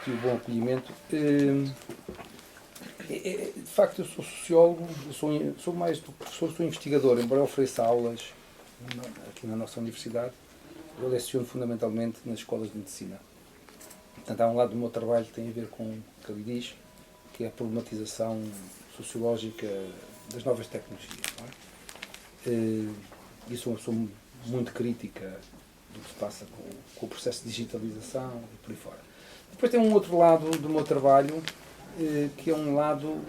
aqui o bom acolhimento. De facto, eu sou sociólogo, sou mais do que professor, sou investigador, embora eu ofereça aulas aqui na nossa universidade. Eu leciono fundamentalmente nas escolas de medicina. Portanto, há um lado do meu trabalho que tem a ver com o que ele diz, que é a problematização sociológica das novas tecnologias. Não é? E sou uma pessoa muito crítica do que se passa com o processo de digitalização e por aí fora. Depois tem um outro lado do meu trabalho, que é um lado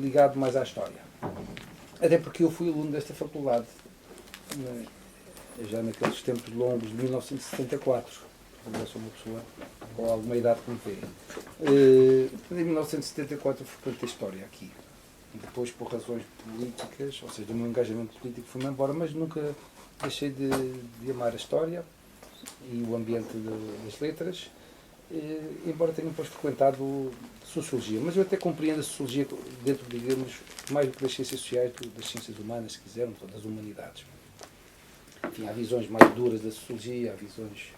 ligado mais à história. Até porque eu fui aluno desta faculdade, já naqueles tempos longos de 1974. Eu sou uma pessoa com alguma idade que me vê. Em 1974 eu frequentei História aqui. E depois, por razões políticas, ou seja, do meu engajamento político, fui-me embora, mas nunca deixei de amar a História e o ambiente das letras, embora tenha depois frequentado Sociologia. Mas eu até compreendo a Sociologia dentro, digamos, mais do que das ciências sociais, das ciências humanas, se quisermos, ou das humanidades. Enfim, há visões mais duras da Sociologia, há visões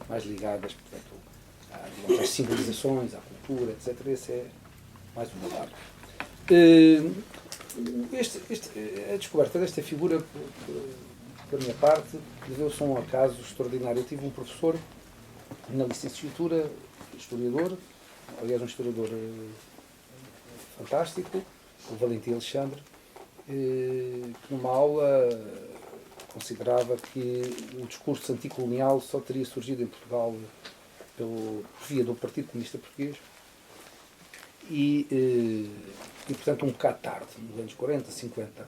mais ligadas, portanto, às civilizações, à cultura, etc. Esse é mais o meu lado. A descoberta desta figura, da minha parte, deu-se a um acaso extraordinário. Eu tive um professor na licenciatura, historiador, aliás, um historiador fantástico, o Valentim Alexandre, que numa aula considerava que o discurso anticolonial só teria surgido em Portugal por via do Partido Comunista Português e, portanto, um bocado tarde, nos anos 40, 50.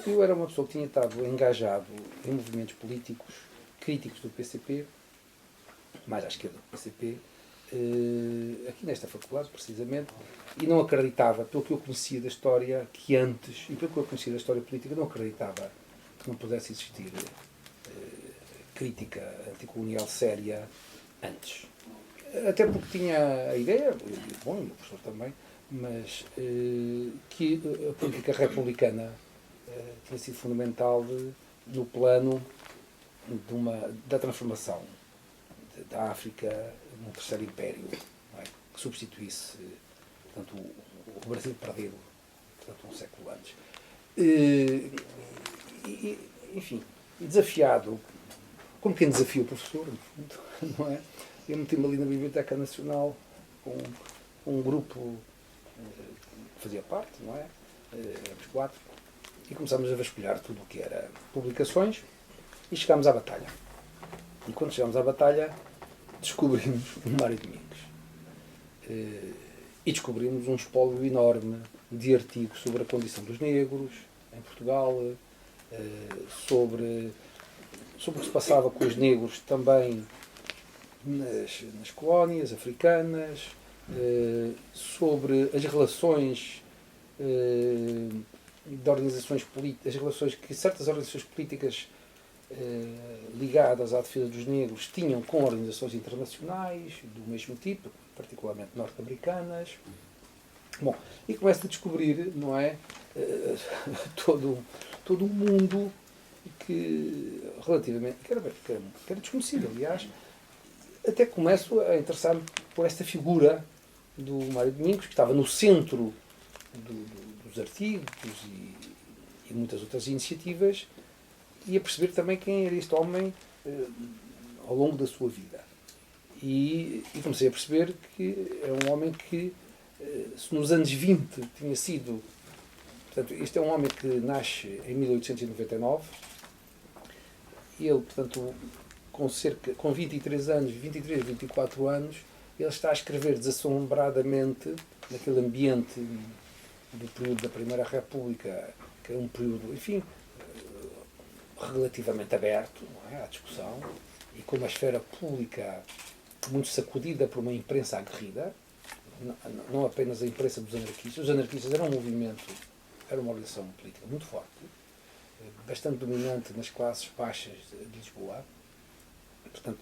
Eu era uma pessoa que tinha estado engajado em movimentos políticos críticos do PCP, mais à esquerda do PCP, aqui nesta faculdade, precisamente, e não acreditava, pelo que eu conhecia da história, que antes, e pelo que eu conhecia da história política, não acreditava que não pudesse existir crítica anticolonial séria antes. Até porque tinha a ideia, bom, o meu professor também, mas que a política republicana tinha sido fundamental no plano da transformação da África num terceiro império, não é? Que substituísse, portanto, o Brasil perdido, portanto, um século antes. Enfim, desafiado, como quem desafia o professor, no fundo, não é? Eu meti-me ali na Biblioteca Nacional com um grupo que fazia parte, não é? Éramos 4, e começámos a vasculhar tudo o que era publicações e chegámos à batalha. E quando chegámos à batalha, descobrimos o Mário Domingos. E descobrimos um espólio enorme de artigos sobre a condição dos negros em Portugal, sobre o que se passava com os negros também nas colónias africanas, sobre as relações de organizações políticas, as relações que certas organizações políticas ligadas à defesa dos negros tinham com organizações internacionais do mesmo tipo, particularmente norte-americanas. Bom, e começa a descobrir, não é, todo um mundo que relativamente que era desconhecido, aliás. Até começo a interessar-me por esta figura do Mário Domingos, que estava no centro dos artigos e muitas outras iniciativas, e a perceber também quem era este homem ao longo da sua vida. E comecei a perceber que era um homem que, se nos anos 20 tinha sido... Portanto, este é um homem que nasce em 1899, e ele, portanto, com 23 anos, 23, 24 anos, ele está a escrever desassombradamente naquele ambiente do período da Primeira República, que é um período, enfim, relativamente aberto, não é, à discussão, e com uma esfera pública muito sacudida por uma imprensa aguerrida, não apenas a imprensa dos anarquistas. Os anarquistas eram um movimento, era uma organização política muito forte, bastante dominante nas classes baixas de Lisboa, portanto,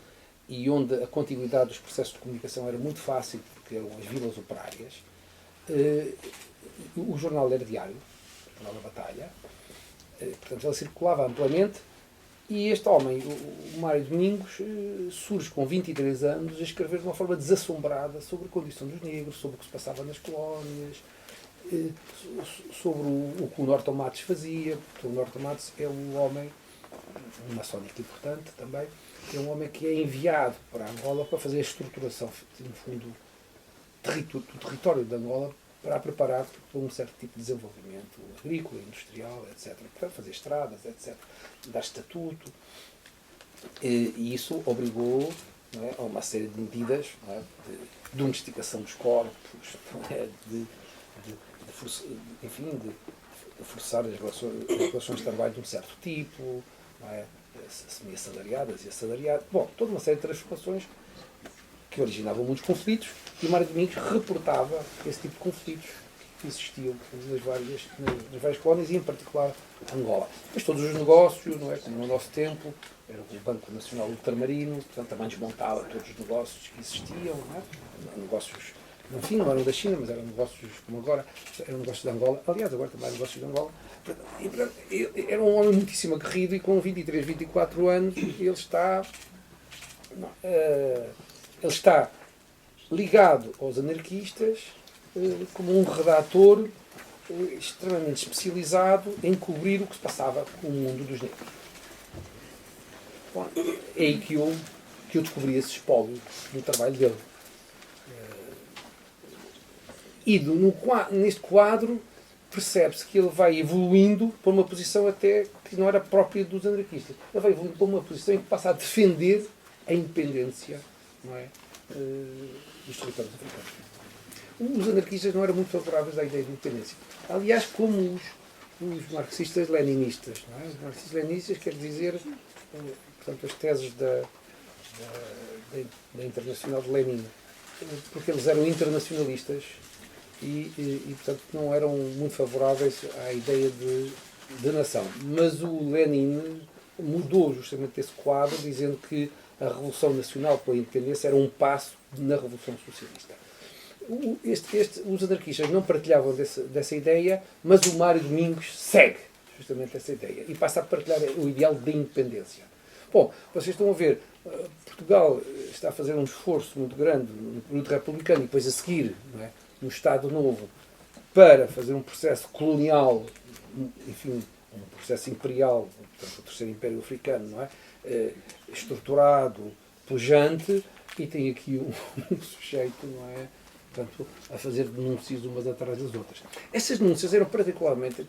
e onde a contiguidade dos processos de comunicação era muito fácil, porque eram as vilas operárias. O jornal era diário, o Jornal da Batalha, portanto, ele circulava amplamente, E este homem, o Mário Domingos, surge com 23 anos a escrever de uma forma desassombrada sobre a condição dos negros, sobre o que se passava nas colónias, sobre o que o Norton Matos fazia. Porque o Norton Matos é um homem, um maçónico importante também, é um homem que é enviado para Angola para fazer a estruturação, no fundo, do território de Angola, para a preparar para um certo tipo de desenvolvimento agrícola, industrial, etc. Para fazer estradas, etc. Dar estatuto. E isso obrigou, não é, a uma série de medidas, não é, de domesticação dos corpos, não é, de forçar as relações de trabalho de um certo tipo, não é, semi-assalariadas e assalariadas. Bom, toda uma série de transformações que originavam muitos conflitos, e o Mário Domingos reportava esse tipo de conflitos que existiam nas várias colónias, e em particular Angola. Mas todos os negócios, não é, como no nosso tempo, era o Banco Nacional Ultramarino, portanto também desmontava todos os negócios que existiam, não é? Negócios, enfim, não eram da China, mas eram negócios como agora, eram negócios de Angola. Aliás, agora também há negócios de Angola. Era um homem muitíssimo aguerrido, e com 23, 24 anos ele está ligado aos anarquistas como um redator extremamente especializado em cobrir o que se passava no mundo dos negros. Bom, é aí que eu descobri esse espólio no trabalho dele. E neste quadro percebe-se que ele vai evoluindo para uma posição até que não era própria dos anarquistas. Ele vai evoluindo para uma posição em que passa a defender a independência, não é, dos territórios africanos. Os anarquistas não eram muito favoráveis à ideia de independência. Aliás, como os marxistas-leninistas. Não é? Os marxistas-leninistas quer dizer, portanto, as teses da Internacional de Lenin, porque eles eram internacionalistas e, portanto, não eram muito favoráveis à ideia de nação. Mas o Lenin mudou justamente esse quadro, dizendo que a Revolução Nacional pela Independência era um passo na Revolução Socialista. Os anarquistas não partilhavam dessa ideia, mas o Mário Domingos segue justamente essa ideia e passa a partilhar o ideal da independência. Bom, vocês estão a ver, Portugal está a fazer um esforço muito grande no período republicano e depois a seguir, não é, no Estado Novo, para fazer um processo colonial, enfim, um processo imperial, portanto, o Terceiro Império Africano, não é? Estruturado, pujante, e tem aqui um sujeito, não é? Portanto, a fazer denúncias umas atrás das outras. Essas denúncias eram particularmente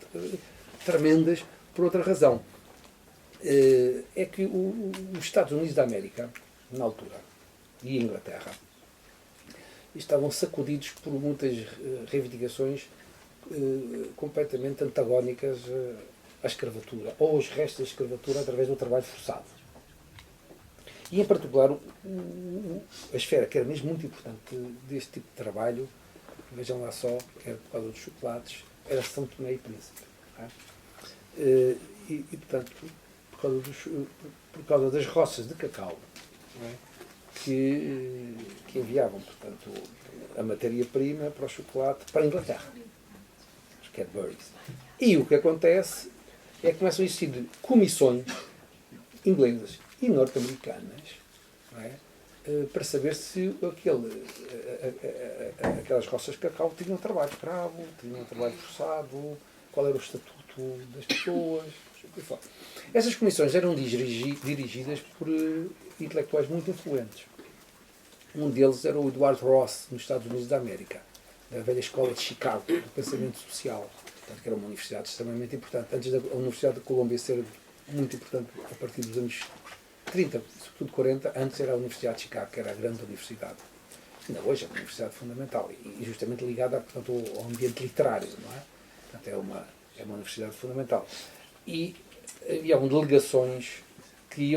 tremendas por outra razão. É que os Estados Unidos da América, na altura, e a Inglaterra, estavam sacudidos por muitas reivindicações completamente antagónicas à escravatura, ou aos restos da escravatura através do trabalho forçado. E, em particular, a esfera que era mesmo muito importante deste tipo de trabalho, vejam lá só, era por causa dos chocolates, era São Tomé e Príncipe. É? E, portanto, por causa das roças de cacau, é? que enviavam, portanto, a matéria-prima para o chocolate para a Inglaterra, os Cadburys. E o que acontece é que começam a existir comissões inglesas e norte-americanas, não é? Para saber se aquelas roças de cacau tinham trabalho escravo, tinham trabalho forçado, qual era o estatuto das pessoas. Essas comissões eram dirigidas por intelectuais muito influentes. Um deles era o Edward Ross, nos Estados Unidos da América, da velha escola de Chicago, do pensamento social, portanto, que era uma universidade extremamente importante. Antes da Universidade de Colômbia ser muito importante a partir dos anos 30, sobretudo 40, antes era a Universidade de Chicago, que era a grande universidade. Ainda hoje é uma universidade fundamental e justamente ligada, portanto, ao ambiente literário, não é? Portanto, é uma universidade fundamental. E haviam delegações que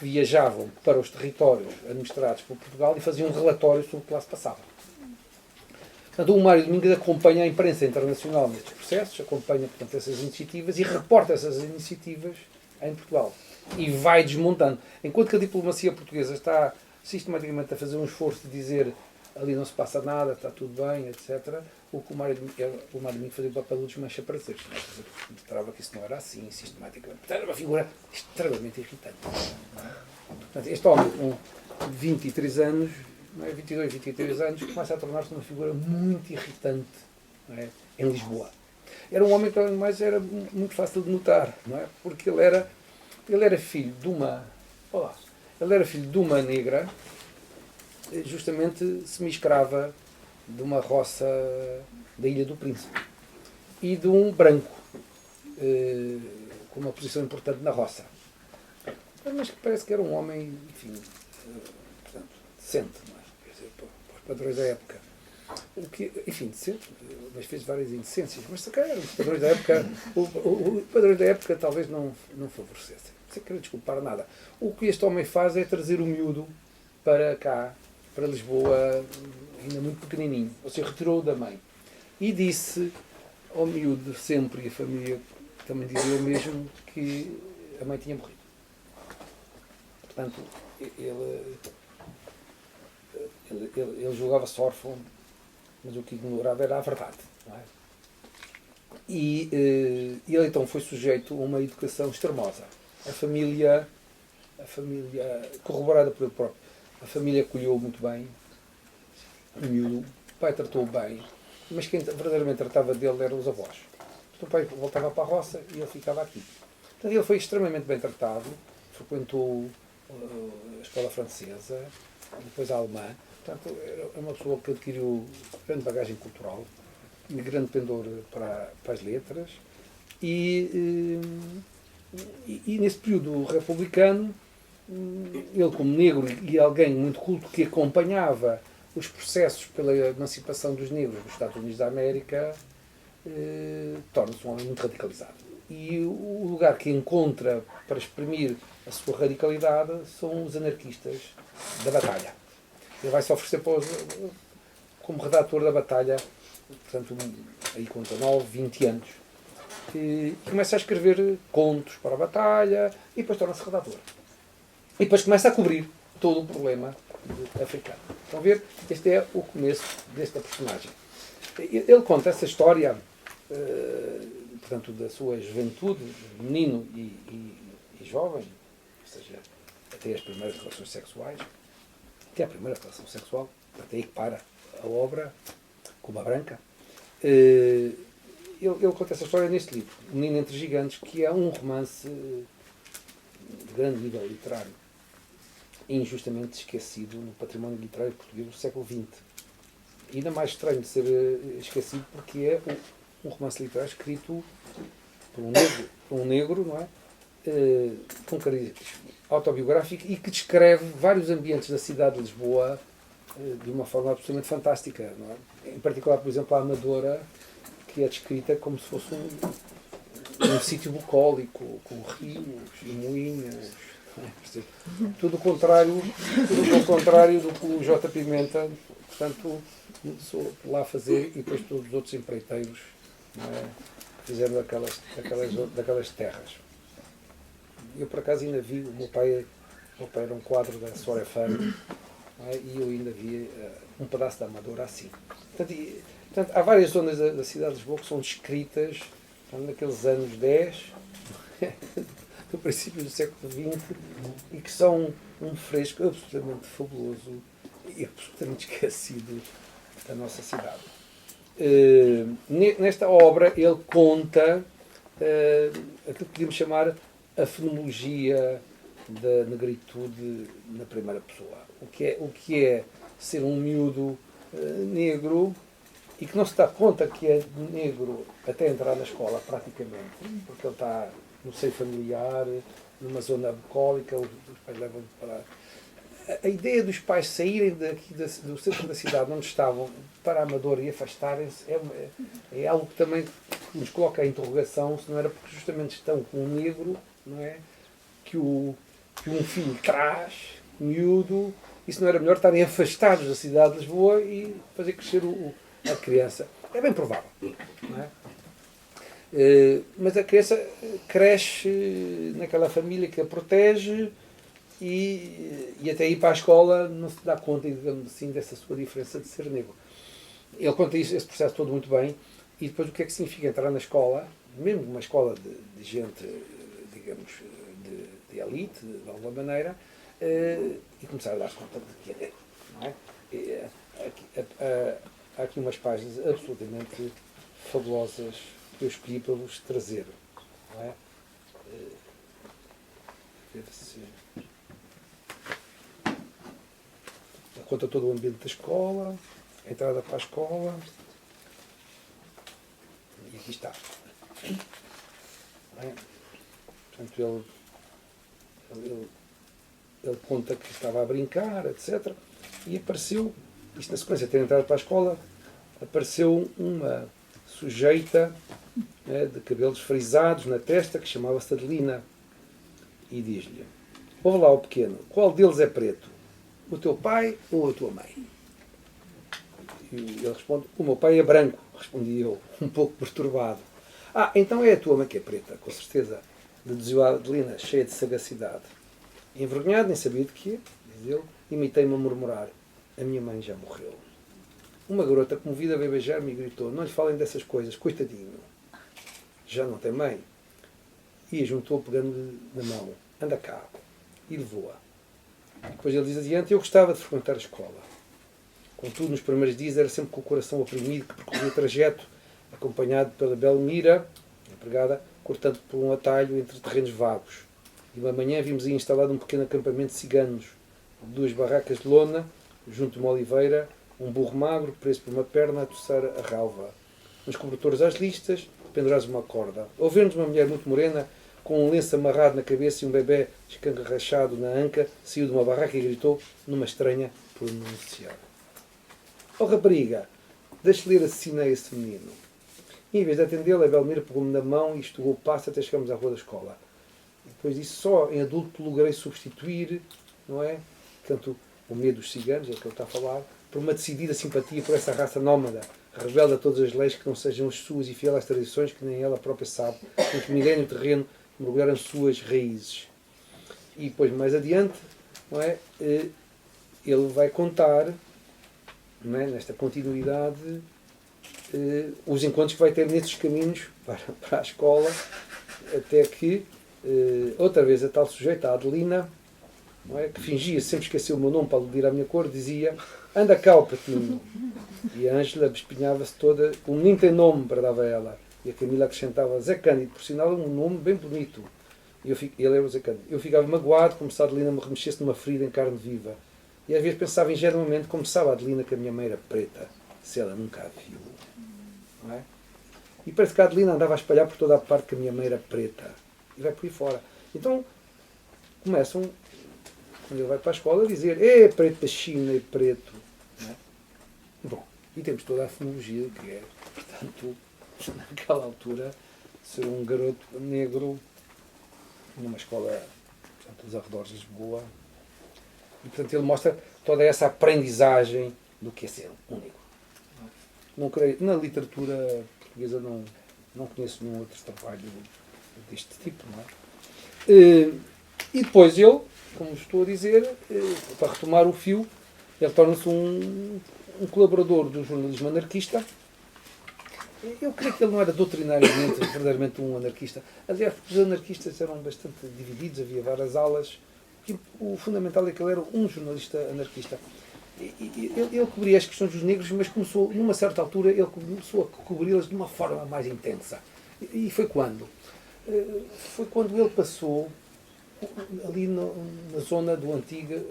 viajavam para os territórios administrados por Portugal e faziam um relatório sobre o que lá se passava. Portanto, o Mário Domingos acompanha a imprensa internacional nestes processos, acompanha, portanto, essas iniciativas e reporta essas iniciativas em Portugal. E vai desmontando. Enquanto que a diplomacia portuguesa está sistematicamente a fazer um esforço de dizer ali não se passa nada, está tudo bem, etc. O que o Mário Domingos fazia o papel do desmancha-prazeres. Mostrava que isso não era assim, sistematicamente. Portanto, era uma figura extremamente irritante. Portanto, este homem com 23 anos, não é? 22, 23 anos, começa a tornar-se uma figura muito irritante, não é? Em Lisboa. Era um homem que, além de mais, era muito fácil de notar, não é? Porque ele era filho de uma... Olá, ele era filho de uma negra, justamente semi-escrava, de uma roça da Ilha do Príncipe, e de um branco, com uma posição importante na roça. Mas que parece que era um homem, enfim, portanto, decente, não é? Quer dizer, para os padrões da época. O que, enfim, decente, mas fez várias indecências, mas se calhar os padrões da época, os padrões da época talvez não favorecessem, sem querer desculpar nada. O que este homem faz é trazer o miúdo para cá, para Lisboa, ainda muito pequenininho, ou seja, retirou-o da mãe. E disse ao miúdo sempre, e a família também dizia o mesmo, que a mãe tinha morrido. Portanto, ele julgava-se órfão, mas o que ignorava era a verdade. Não é? E ele então foi sujeito a uma educação extremosa. A família corroborada pelo próprio, a família acolheu muito bem o miúdo, o pai tratou-o bem, mas quem verdadeiramente tratava dele eram os avós. O pai voltava para a roça e ele ficava aqui. Portanto, ele foi extremamente bem tratado, frequentou a escola francesa, depois a alemã. Portanto, é uma pessoa que adquiriu grande bagagem cultural, grande pendor para as letras, e nesse período republicano, ele como negro e alguém muito culto que acompanhava os processos pela emancipação dos negros nos Estados Unidos da América, torna-se um homem muito radicalizado. E o lugar que encontra para exprimir a sua radicalidade são os anarquistas da Batalha. Ele vai se oferecer como redator da Batalha, portanto, aí com 19, 20 anos. E começa a escrever contos para a Batalha e depois torna-se redator. E depois começa a cobrir todo o problema africano. Estão a ver? Este é o começo desta personagem. Ele conta essa história, portanto, da sua juventude, menino e jovem, ou seja, até as primeiras relações sexuais, até a primeira relação sexual, até aí que para a obra, com uma branca. Ele conta essa história neste livro, Menino entre Gigantes, que é um romance de grande nível literário, injustamente esquecido no património literário português do século XX. E ainda mais estranho de ser esquecido porque é um romance literário escrito por um negro, não é? Com cariz autobiográfico e que descreve vários ambientes da cidade de Lisboa de uma forma absolutamente fantástica. Não é? Em particular, por exemplo, a Amadora, que é descrita como se fosse um sítio bucólico, com rios e moinhos. Tudo o contrário do que o J. Pimenta, portanto, começou lá a fazer e depois todos os outros empreiteiros, não é, fizeram daquelas terras. Eu, por acaso, ainda vi, o meu pai era um quadro da Sora Fano, é, e eu ainda vi um pedaço da Amadora assim. Portanto, há várias zonas da cidade de Lisboa que são descritas, portanto, naqueles anos 10, do princípio do século XX, e que são um fresco absolutamente fabuloso e absolutamente esquecido da nossa cidade. Nesta obra ele conta aquilo que podíamos chamar a fenomenologia da negritude na primeira pessoa. O que é ser um miúdo negro e que não se dá conta que é negro até entrar na escola, praticamente, porque ele está no seio familiar, numa zona bucólica, os pais levam para... A ideia dos pais saírem daqui do centro da cidade onde estavam para a Amadora e afastarem-se é algo que também nos coloca a interrogação se não era porque justamente estão com um negro, não é? Que um filho traz, miúdo, e se não era melhor estarem afastados da cidade de Lisboa e fazer crescer a criança. É bem provável, não é? Mas a criança cresce naquela família que a protege e até ir para a escola não se dá conta, digamos assim, dessa sua diferença de ser negro. Ele conta isso, esse processo todo muito bem, e depois o que é que significa entrar na escola, mesmo uma escola de gente, digamos, de elite, de alguma maneira, e começar a dar-se conta de que é negro, não é? Há aqui umas páginas absolutamente fabulosas que eu escolhi para vos trazer, não é? Ver se... Conta todo o ambiente da escola, a entrada para a escola, e aqui está. Não é? Portanto, ele conta que estava a brincar, etc. E apareceu, isto na sequência de ter entrado para a escola, apareceu uma sujeita, né, de cabelos frisados na testa, que chamava-se Adelina, e diz-lhe: ouve lá, o pequeno, qual deles é preto? O teu pai ou a tua mãe? E ele responde: o meu pai é branco, respondi eu, um pouco perturbado. Ah, então é a tua mãe que é preta, com certeza, deduziu a Adelina, cheia de sagacidade. Envergonhado, nem sabia de quê, diz ele, imitei-me a murmurar: a minha mãe já morreu. Uma garota comovida veio beijar-me e gritou: não lhe falem dessas coisas, coitadinho. Já não tem mãe? E juntou pegando-lhe na mão: anda cá. E levou-a. Depois ele diz adiante: eu gostava de frequentar a escola. Contudo, nos primeiros dias era sempre com o coração oprimido que percorria o trajeto, acompanhado pela Belmira, empregada, cortando por um atalho entre terrenos vagos. E uma manhã vimos aí instalado um pequeno acampamento de ciganos, duas barracas de lona, junto de uma oliveira, um burro magro, preso por uma perna, a toçar a ralva. Uns cobertores às listas, pendurados uma corda. Ao ver-nos uma mulher muito morena, com um lenço amarrado na cabeça e um bebê escancarrachado na anca, saiu de uma barraca e gritou numa estranha pronúncia: oh rapariga, deixe ler assassina a esse menino. E em vez de atendê-la, a Belmira pegou-me na mão e estugou o passo até chegarmos à rua da escola. E depois disso, só em adulto logrei substituir, não é? Portanto, o medo dos ciganos, é o que ele está a falar, por uma decidida simpatia por essa raça nómada, rebelde a todas as leis que não sejam as suas e fiel às tradições que nem ela própria sabe, em que migrem no terreno, mergulharam suas raízes. E depois, mais adiante, não é? Ele vai contar, não é? Nesta continuidade, os encontros que vai ter nesses caminhos para a escola, até que, outra vez, a tal sujeita, a Adelina, não é? Que fingia sempre esquecer o meu nome para aludir à minha cor, dizia: anda cá, o patinho. E a Ângela bespinhava-se toda: o menino tem nome, bradava ela. E a Camila acrescentava: Zé Cândido, por sinal, um nome bem bonito. E ele era o Zé Cândido. Eu ficava magoado como se a Adelina me remexesse numa ferida em carne viva. E às vezes pensava ingenuamente como sabe a Adelina que a minha mãe era preta, se ela nunca a viu. Não é? E parece que a Adelina andava a espalhar por toda a parte que a minha mãe era preta. E vai por aí fora. Então começam, quando ele vai para a escola, a dizer: preto da China e preto. Não é? Bom, e temos toda a fonologia que é, portanto, naquela altura, ser um garoto negro numa escola, portanto, dos arredores de Lisboa. E, portanto, ele mostra toda essa aprendizagem do que é ser um negro. Não creio, na literatura portuguesa não conheço nenhum outro trabalho deste tipo, não é? E depois ele, como estou a dizer, para retomar o fio, ele torna-se um colaborador do jornalismo anarquista. Eu creio que ele não era doutrinariamente, verdadeiramente um anarquista. Aliás, os anarquistas eram bastante divididos, havia várias alas. O fundamental é que ele era um jornalista anarquista. Ele cobria as questões dos negros, mas começou, numa certa altura, ele começou a cobri-las de uma forma mais intensa. E foi quando? Foi quando ele passou ali na zona do antigo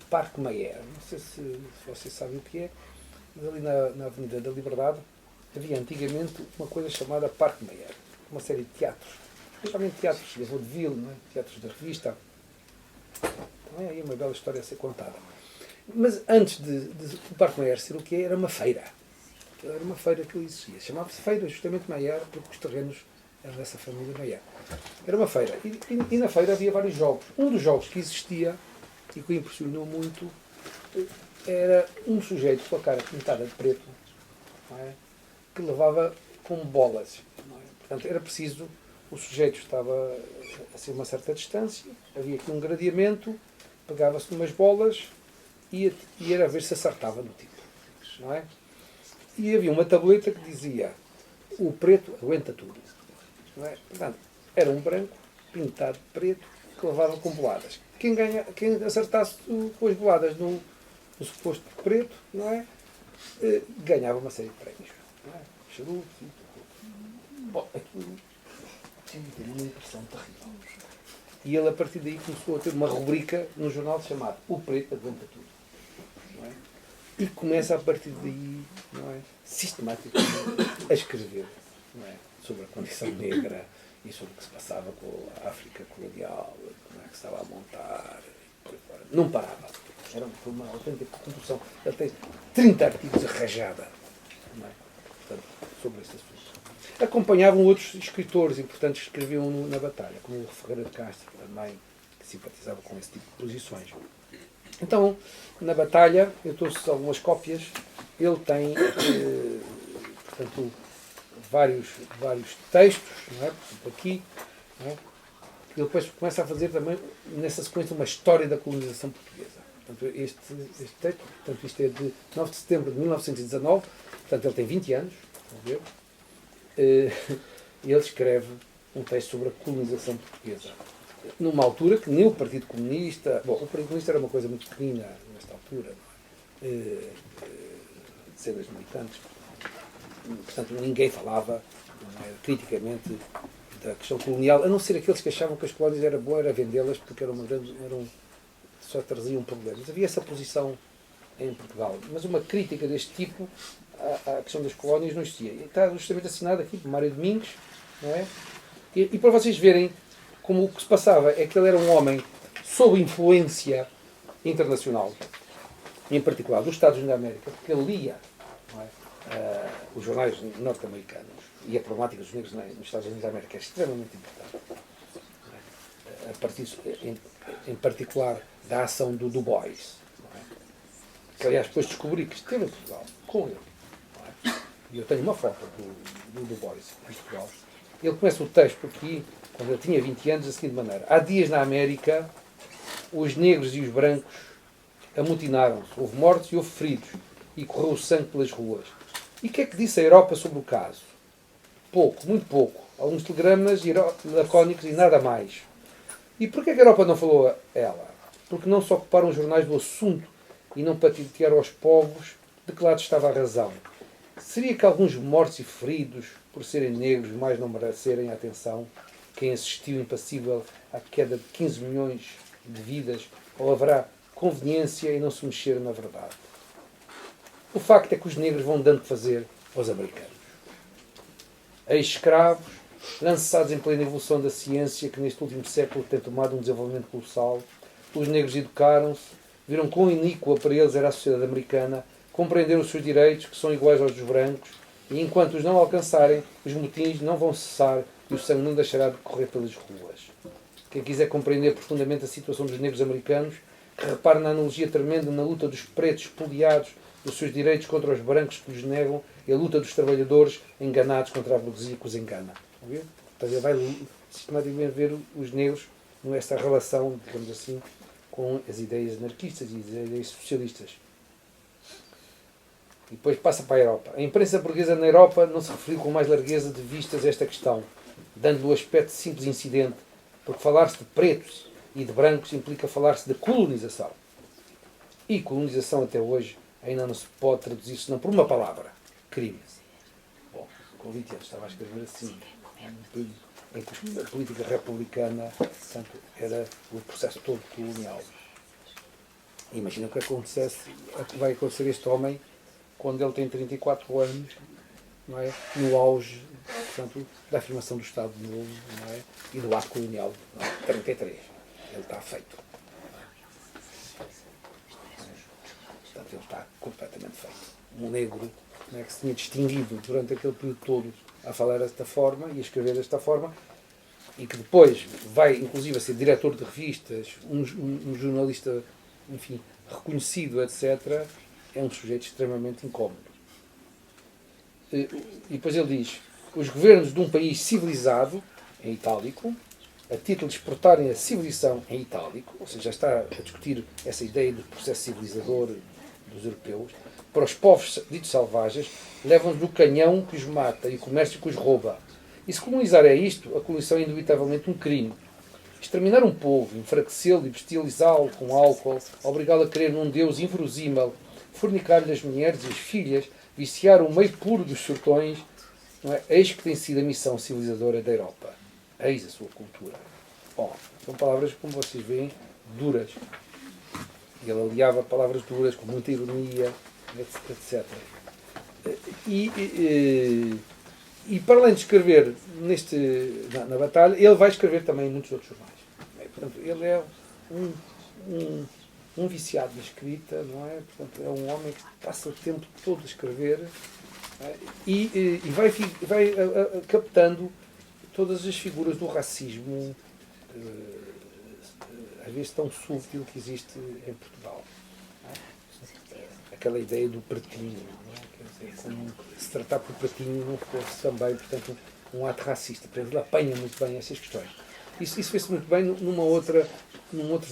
Parque Mayer. Não sei se vocês sabem o que é, mas ali na Avenida da Liberdade havia antigamente uma coisa chamada Parque Mayer, uma série de teatros, especialmente teatros de vaudeville, não é? Teatros da revista. Também aí uma bela história a ser contada. Mas antes de o Parque Mayer ser o que era uma feira. Era uma feira que existia. Chamava-se Feira justamente Mayer, porque os terrenos eram dessa família Mayer. Era uma feira. E na feira havia vários jogos. Um dos jogos que existia, e que o impressionou muito, era um sujeito com a cara pintada de preto, não é? Que levava com bolas. Não é? Portanto, era preciso, o sujeito estava a ser uma certa distância, havia aqui um gradeamento, pegava-se umas bolas e era a ver se acertava no tipo. Não é? E havia uma tableta que dizia: o preto aguenta tudo. Não é? Portanto, era um branco pintado de preto que levava com boladas. Quem acertasse com as boladas no suposto preto, não é? Ganhava uma série de prémios. Não é? Charuto, bom, aquilo tinha uma impressão terrível. E ele, a partir daí, começou a ter uma rubrica no jornal chamada O Preto Aguenta Tudo. Não é? E começa, a partir daí, não é, sistematicamente a escrever, não é, sobre a condição negra e sobre o que se passava com a África colonial, como é que se estava a montar, e por aí fora. Não parava. Foi uma autêntica compulsão. Ele tem 30 artigos a rajada, não é, portanto, sobre este assunto. Acompanhavam outros escritores importantes que escreviam na batalha, como o Ferreira de Castro, também, que simpatizava com esse tipo de posições. Então, na batalha, eu trouxe algumas cópias, ele tem, portanto, vários textos, não é? Portanto, aqui, não é? Ele depois começa a fazer também, nessa sequência, uma história da colonização portuguesa. Portanto, este texto, portanto, isto é de 9 de setembro de 1919, portanto, ele tem 20 anos, vão ver. Ele escreve um texto sobre a colonização portuguesa. Numa altura que nem o Partido Comunista... Bom, o Partido Comunista era uma coisa muito pequena nesta altura. Dezenas de militantes. Portanto, ninguém falava criticamente da questão colonial, a não ser aqueles que achavam que as colónias era bom era vendê-las porque só traziam problemas. Havia essa posição em Portugal. Mas uma crítica deste tipo à questão das colónias não existia. E está justamente assinado aqui por Mário Domingos, não é? E para vocês verem como o que se passava é que ele era um homem sob influência internacional, em particular dos Estados Unidos da América, porque ele lia, não é, os jornais norte-americanos e a problemática dos negros nos Estados Unidos da América é extremamente importante. A partir, em particular, da ação do Du Bois, não é? Que aliás depois descobri que esteve em Portugal com ele. E eu tenho uma foto do Du Bois em Portugal. Ele começa o texto aqui, quando ele tinha 20 anos, da seguinte maneira: há dias na América, os negros e os brancos amotinaram-se, houve mortos e houve feridos, e correu o sangue pelas ruas. E o que é que disse a Europa sobre o caso? Pouco, muito pouco. Alguns telegramas lacónicos e nada mais. E porquê que a Europa não falou a ela? Porque não se ocuparam os jornais do assunto e não patentearam aos povos de que lado estava a razão. Seria que alguns mortos e feridos, por serem negros, mais não merecerem a atenção? Quem assistiu impassível à queda de 15 milhões de vidas, ou haverá conveniência em não se mexer na verdade? O facto é que os negros vão dando que fazer aos americanos. Ex-escravos, lançados em plena evolução da ciência, que neste último século tem tomado um desenvolvimento colossal, os negros educaram-se, viram quão iníqua para eles era a sociedade americana, compreenderam os seus direitos, que são iguais aos dos brancos, e enquanto os não alcançarem, os motins não vão cessar e o sangue não deixará de correr pelas ruas. Quem quiser compreender profundamente a situação dos negros americanos, que repare na analogia tremenda na luta dos pretos espoliados dos seus direitos contra os brancos que lhes negam e a luta dos trabalhadores enganados contra a burguesia que os engana. Então ele vai sistematicamente ver os negros nesta relação, digamos assim, com as ideias anarquistas e as ideias socialistas. E depois passa para a Europa. A imprensa burguesa na Europa não se referiu com mais largueza de vistas a esta questão, dando-lhe o aspecto de simples incidente, porque falar-se de pretos e de brancos implica falar-se de colonização. E colonização até hoje ainda não se pode traduzir senão por uma palavra: crime. Bom, com 20 anos estava a escrever assim, em que a política republicana, portanto, era o processo todo colonial. Imagina o que vai acontecer a este homem quando ele tem 34 anos, não é? No auge, portanto, da afirmação do Estado Novo, não é? E do ato colonial, não é? 33. Ele está feito. Portanto, ele está completamente feito. Um negro, não é, que se tinha distinguido durante aquele período todo a falar desta forma e a escrever desta forma, e que depois vai, inclusive, a ser diretor de revistas, um jornalista, enfim, reconhecido, etc., é um sujeito extremamente incómodo. E depois ele diz: os governos de um país civilizado, em itálico, a título de exportarem a civilização em itálico, ou seja, já está a discutir essa ideia do processo civilizador dos europeus, para os povos ditos selvagens, levam-nos do canhão que os mata e o comércio que os rouba. E se colonizar é isto, a colonização é indubitavelmente um crime. Exterminar um povo, enfraquecê-lo e bestializá-lo com álcool, obrigá-lo a crer num Deus inverosímil, fornicar-lhe as mulheres e as filhas, viciar o meio puro dos sertões, não é? Eis que tem sido a missão civilizadora da Europa. Eis a sua cultura. Bom, são palavras, como vocês veem, duras. Ele aliava palavras duras, com muita ironia, etc. E para além de escrever na batalha, ele vai escrever também em muitos outros jornais. Portanto, ele é um viciado na escrita, não é? Portanto, é um homem que passa o tempo todo a escrever, e vai captando todas as figuras do racismo, às vezes tão sútil, que existe em Portugal. Aquela ideia do pratinho, não é? Quer dizer, como se tratar por pratinho não fosse também, portanto, um ato racista. Portanto, ele apanha muito bem essas questões. Isso fez-se muito bem num outro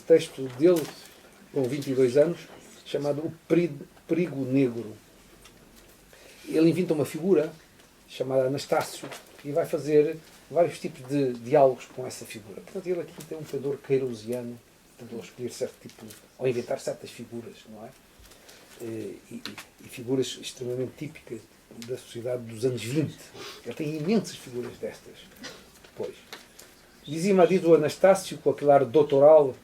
texto dele, com 22 anos, chamado O Perigo Negro. Ele inventa uma figura chamada Anastácio e vai fazer vários tipos de diálogos com essa figura. Portanto, ele aqui tem um pendor queirosiano, tentou escolher certo tipo, ou inventar certas figuras, não é? E figuras extremamente típicas da sociedade dos anos 20. Ele tem imensas figuras destas. Depois, dizia-me a dito Anastácio, com aquele ar doutoral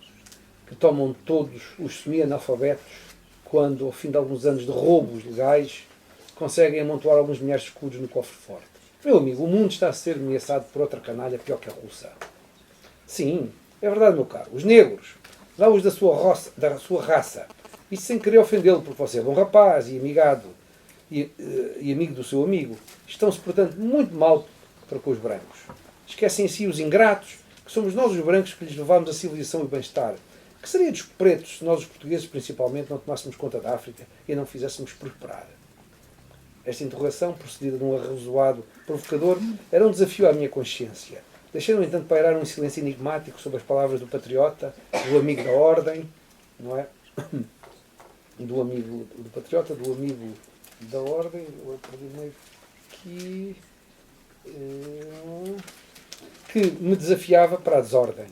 que tomam todos os semi-analfabetos quando, ao fim de alguns anos de roubos legais, conseguem amontoar alguns milhares de escudos no cofre forte. Meu amigo, o mundo está a ser ameaçado por outra canalha pior que a russa. Sim, é verdade, meu caro. Os negros, lá os da sua raça, isto sem querer ofendê-lo, porque você é bom rapaz e amigado e amigo do seu amigo, estão-se, portanto, muito mal para com os brancos. Esquecem assim os ingratos, que somos nós os brancos que lhes levamos a civilização e o bem-estar. Que seria dos pretos se nós, os portugueses, principalmente, não tomássemos conta da África e não fizéssemos prosperar? Esta interrogação, procedida de um arrazoado provocador, era um desafio à minha consciência. Deixei, no entanto, pairar um silêncio enigmático sobre as palavras do patriota, do amigo da ordem, não é? Do amigo do patriota, do amigo da ordem, eu perdi que me desafiava para a desordem.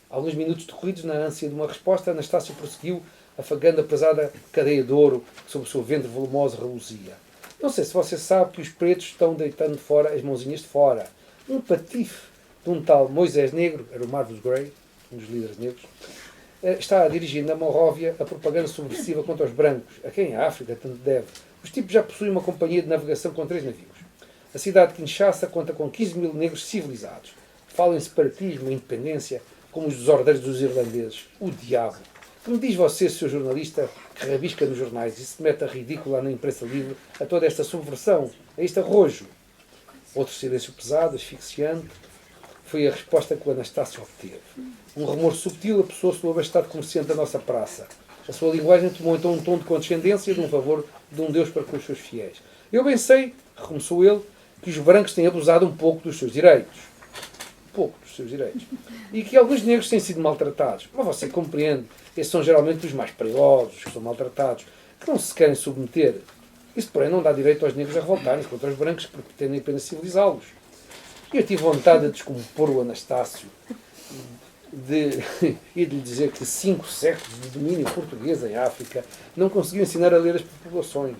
Alguns minutos decorridos, na ânsia de uma resposta, Anastácio prosseguiu, afagando a pesada cadeia de ouro que sobre o seu ventre volumoso reluzia. Não sei se você sabe que os pretos estão deitando fora as mãozinhas de fora. Um patife de um tal Moisés Negro, era o Marvus Gray, um dos líderes negros, está a dirigir na Monróvia a propaganda subversiva contra os brancos, a quem a África tanto deve. Os tipos já possuem uma companhia de navegação com 3 navios. A cidade de Kinshasa conta com 15 mil negros civilizados. Falam em separatismo e independência como os desordeiros dos irlandeses. O diabo! Que me diz você, seu jornalista, que rabisca nos jornais e se mete a ridícula na imprensa livre a toda esta subversão, a este arrojo? Outro silêncio pesado, asfixiante, foi a resposta que o Anastácio obteve. Um rumor subtil apossou-se do abastado comerciante da nossa praça. A sua linguagem tomou então um tom de condescendência de um favor de um Deus para com os seus fiéis. Eu bem sei, recomeçou ele, que os brancos têm abusado um pouco dos seus direitos. E que alguns negros têm sido maltratados. Mas você compreende, esses são geralmente os mais perigosos, que são maltratados, que não se querem submeter. Isso, porém, não dá direito aos negros a revoltarem-se contra os brancos, que pretendem apenas civilizá-los. E eu tive vontade de descompor o Anastácio e de lhe dizer que 5 séculos de domínio português em África não conseguiram ensinar a ler as populações.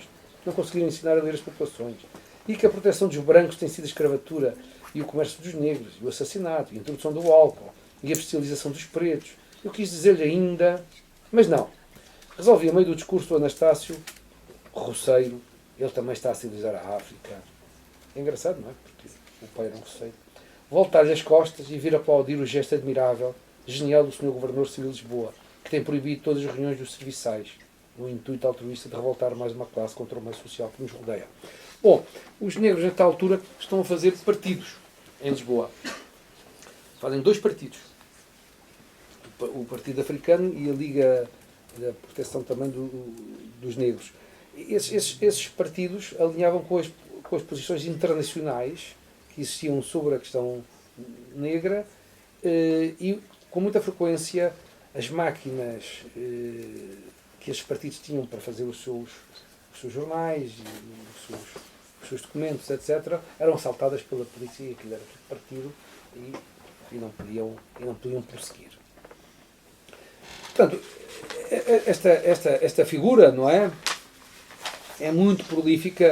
E que a proteção dos brancos tem sido a escravatura e o comércio dos negros, e o assassinato, e a introdução do álcool, e a bestialização dos pretos. Eu quis dizer-lhe ainda... Mas não. Resolvi, a meio do discurso do Anastácio, roceiro, ele também está a civilizar a África. É engraçado, não é? Porque o pai era um roceiro. Voltar-lhe as costas e vir aplaudir o gesto admirável, genial do Sr. Governador Civil de Lisboa, que tem proibido todas as reuniões dos serviçais, no intuito altruísta de revoltar mais uma classe contra o meio social que nos rodeia. Bom, os negros, nesta altura, estão a fazer partidos em Lisboa. Fazem 2 partidos. O Partido Africano e a Liga da Proteção também dos Negros. Esses partidos alinhavam com as posições internacionais que existiam sobre a questão negra e com muita frequência as máquinas que esses partidos tinham para fazer os seus jornais, os seus documentos, etc., eram assaltadas pela polícia, e aquilo era tudo partido, e não podiam prosseguir. Portanto, esta figura, não é? É muito prolífica.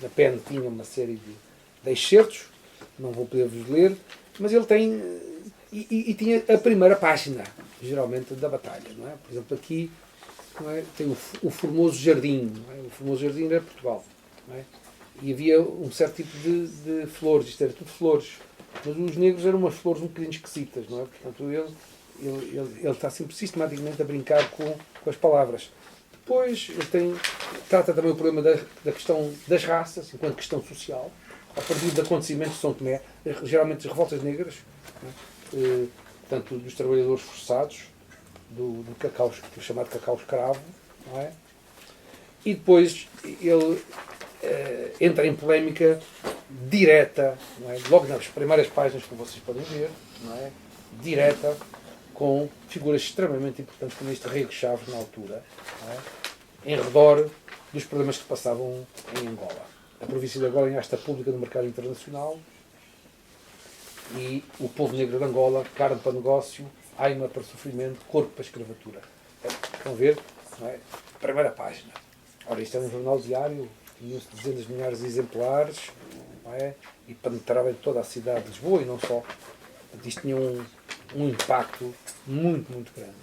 Na PEN tinha uma série de excertos, não vou poder-vos ler, mas ele tem, e tinha a primeira página, geralmente, da batalha, não é? Por exemplo, aqui, não é? Tem o Formoso Jardim, não é? O Formoso Jardim era Portugal, não é? E havia um certo tipo de flores, isto era tudo flores, mas os negros eram umas flores um bocadinho esquisitas, não é? Portanto, ele está sempre sistematicamente a brincar com as palavras. Depois, trata também o problema da questão das raças, enquanto questão social, a partir de acontecimentos de São Tomé, geralmente as revoltas negras, é? Portanto, dos trabalhadores forçados, do cacau, do chamado cacau escravo, não é? E depois ele entra em polémica direta, não é? Logo nas primeiras páginas, como vocês podem ver, não é? Direta, com figuras extremamente importantes, como este Rego Chaves na altura, não é? Em redor dos problemas que passavam em Angola. A província de Angola em asta pública no mercado internacional, e o povo negro de Angola, carne para negócio, aima para sofrimento, corpo para escravatura. Estão a ver? Não é? Primeira página. Ora, isto é um jornal diário, tinham-se dezenas de milhares de exemplares, não é? E penetrava em toda a cidade de Lisboa e não só. Portanto, isto tinha um impacto muito, muito grande.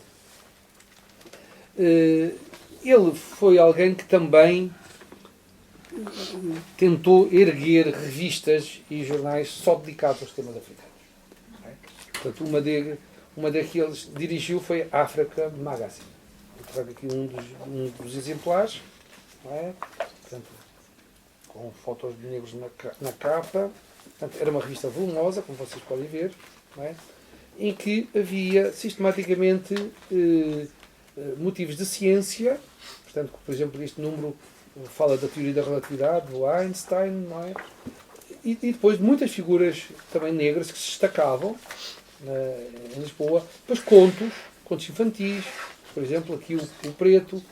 Ele foi alguém que também tentou erguer revistas e jornais só dedicados aos temas africanos. É? Portanto, uma daqueles dirigiu foi Africa Magazine. Eu trago aqui um dos exemplares, não é? Portanto, com fotos de negros na capa. Portanto, era uma revista volumosa, como vocês podem ver, não é? Em que havia sistematicamente motivos de ciência. Portanto, por exemplo, este número fala da teoria da relatividade, do Einstein, não é? E depois muitas figuras também negras que se destacavam em Lisboa. Depois contos infantis, por exemplo, aqui o Preto.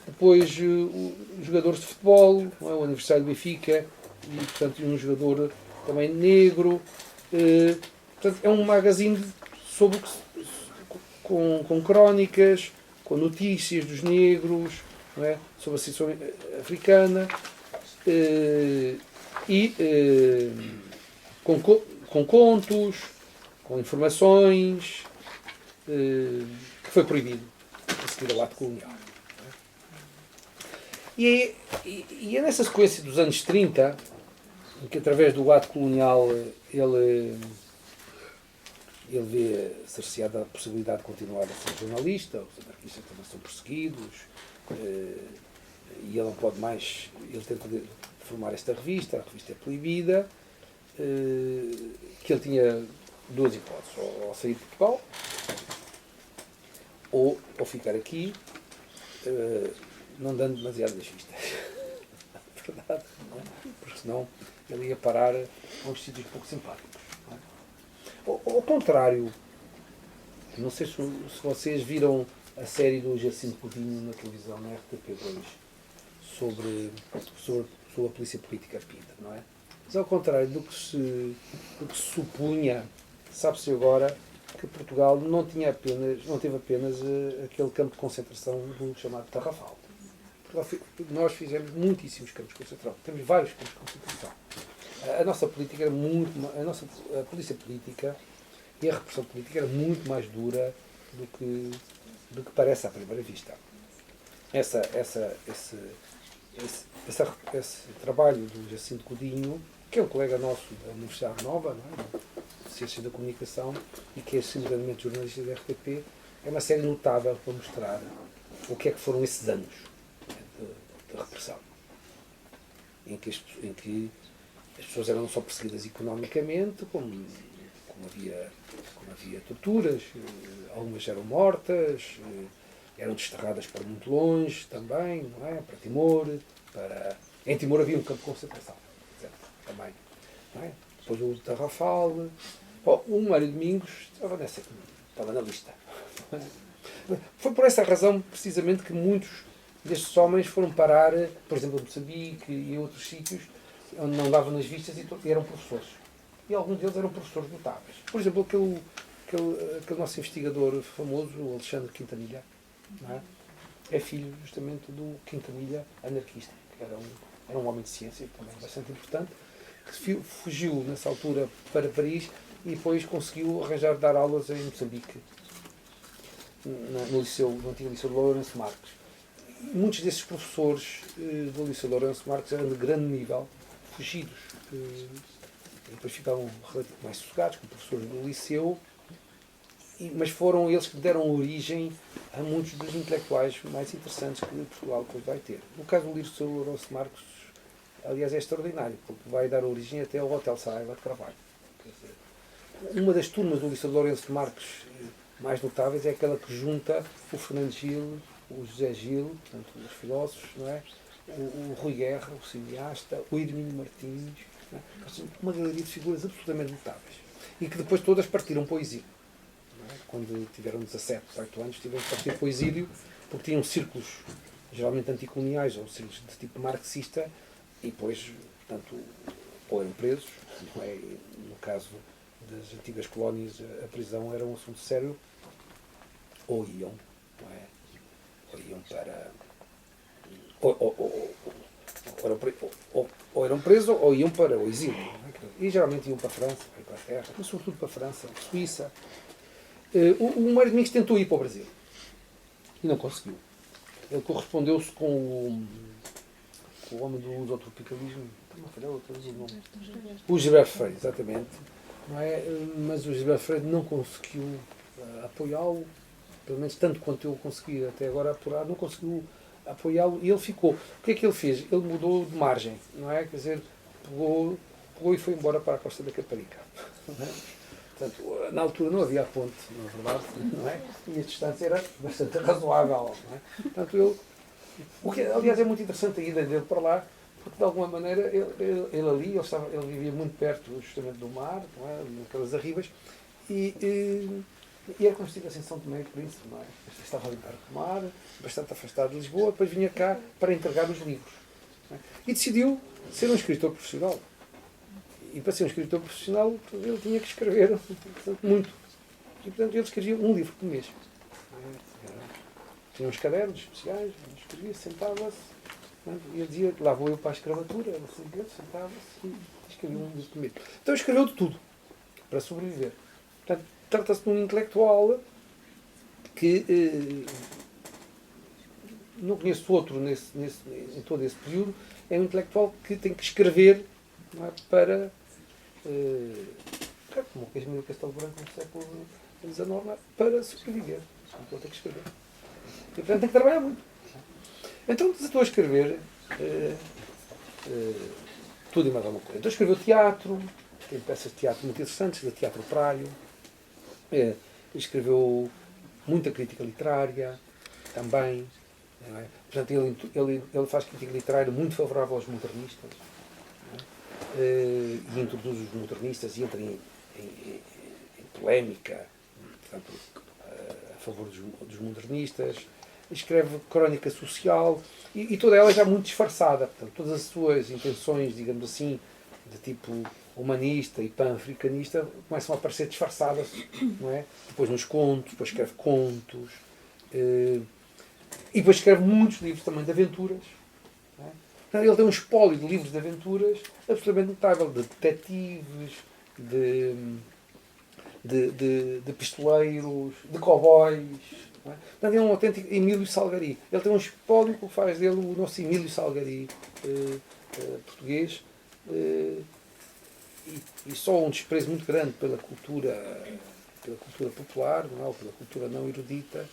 Depois os jogadores de futebol, não é? O aniversário do Benfica, e portanto um jogador também negro. Portanto, é um magazine com crónicas, com notícias dos negros, não é? Sobre a situação africana, com contos, com informações, que foi proibido a seguir ao ato colonial. E é nessa sequência dos anos 30 em que, através do ato colonial, ele vê cerceada a possibilidade de continuar a ser jornalista. Os anarquistas também são perseguidos, e ele não pode mais. Ele tenta formar esta revista, a revista é proibida, que ele tinha duas hipóteses: ou sair de Portugal, ou ficar aqui, não dando demasiadas vistas. Verdade, não é? Porque senão ele ia parar a uns sítios pouco simpáticos. Não é? Ao contrário, não sei se vocês viram a série do Jacinto Godinho na televisão, na RTP2, sobre a polícia política pinta, não é? Mas ao contrário do que se supunha, sabe-se agora que Portugal não teve apenas aquele campo de concentração do chamado Tarrafal. Nós fizemos muitíssimos campos de concentração. Temos vários campos de concentração. A nossa política era a polícia política e a repressão política era muito mais dura do que parece à primeira vista. Esse trabalho do Jacinto Godinho, que é um colega nosso da Universidade Nova, não é? De Ciências da Comunicação, e que é simultaneamente jornalista da RTP, é uma série notável para mostrar o que é que foram esses anos de repressão, em que as pessoas eram não só perseguidas economicamente, como havia torturas, algumas eram mortas, eram desterradas para muito longe também, não é? Para Timor, em Timor havia um campo de concentração, etc. Também, não é? depois o Tarrafal. Bom, o Mário Domingos estava na lista. Foi por essa razão, precisamente, que muitos destes homens foram parar, por exemplo, a Moçambique e outros sítios, onde não davam nas vistas e eram professores. E alguns deles eram professores notáveis. Por exemplo, aquele nosso investigador famoso, o Alexandre Quintanilha, não é filho justamente do Quintanilha anarquista, que era um homem de ciência, também bastante importante, que fugiu nessa altura para Paris e depois conseguiu arranjar dar aulas em Moçambique, no antigo Liceu de Lourenço Marques. Muitos desses professores do Liceu de Lourenço Marques eram de grande nível, fugidos, e depois ficaram relativamente mais sossegados, como professores do Liceu, mas foram eles que deram origem a muitos dos intelectuais mais interessantes que Portugal depois vai ter. No caso do Liceu de Lourenço Marques, aliás, é extraordinário, porque vai dar origem até ao Hotel Saraiva de Carvalho. Uma das turmas do Liceu de Lourenço de Marques mais notáveis é aquela que junta o Fernando Gil, o José Gil, portanto, os filósofos, não é? O Rui Guerra, o cineasta, o Hermínio Martins, não é? Uma galeria de figuras absolutamente notáveis. E que depois todas partiram para o exílio. Não é? Quando tiveram 17, 18 anos, tiveram que partir para o exílio, porque tinham círculos geralmente anticoloniais ou círculos de tipo marxista, e depois, portanto, ou eram presos, não é? No caso das antigas colónias, a prisão era um assunto sério, ou iam, não é? Ou iam para. Ou eram presos ou iam para o exílio. E geralmente iam para a França, para a Inglaterra, mas sobretudo para a França, Suíça. O Mário Domingos tentou ir para o Brasil e não conseguiu. Ele correspondeu-se com o homem do zootropicalismo, o Gilberto Freire, exatamente. Não é? Mas o Gilberto Freire não conseguiu apoiá-lo, pelo menos tanto quanto eu consegui até agora apurar, não conseguiu apoiá-lo e ele ficou. O que é que ele fez? Ele mudou de margem, não é? Quer dizer, pegou e foi embora para a Costa da Caparica. Não é? Portanto, na altura não havia ponte, na verdade, não é? E a distância era bastante razoável, não é? Portanto, o que, aliás, é muito interessante a ida dele para lá, porque de alguma maneira ele vivia muito perto justamente do mar, não é? Naquelas arribas, e era como se estivesse em São Tomé e Príncipe, não é? Estava ali perto do mar, bastante afastado de Lisboa, depois vinha cá para entregar os livros. Não é? E decidiu ser um escritor profissional. E para ser um escritor profissional, ele tinha que escrever, portanto, muito. E, portanto, ele escrevia um livro por mês. Tinha uns cadernos especiais, escrevia, sentava-se, e ele dizia, lá vou eu para a escravatura, ele sentava-se e escrevia um livro por mês. Então escreveu de tudo, para sobreviver. Portanto, trata-se de um intelectual que não conheço outro em todo esse período, é um intelectual que tem que escrever, não é, para como o Casmiro Castelo Branco no século XIX, para sobreviver. Então tem que escrever. E portanto tem que trabalhar muito. Então estou a escrever tudo e mais alguma coisa. Então escreveu teatro, tem peças de teatro muito interessantes, de teatro praio. Escreveu muita crítica literária, também. Não é? Portanto, ele faz crítica literária muito favorável aos modernistas. E introduz os modernistas e entra em polémica, portanto, a favor dos modernistas. Escreve crónica social e toda ela já muito disfarçada. Portanto, todas as suas intenções, digamos assim, de tipo humanista e pan-africanista começam a aparecer disfarçadas, não é? Depois nos contos, depois escreve contos e depois escreve muitos livros também de aventuras. Ele tem um espólio de livros de aventuras absolutamente notável, de detetives, de pistoleiros, de cowboys. Não é? Portanto, ele é um autêntico Emílio Salgari. Ele tem um espólio que faz dele o nosso Emílio Salgari português, e só um desprezo muito grande pela cultura popular, não é? Ou pela cultura não erudita,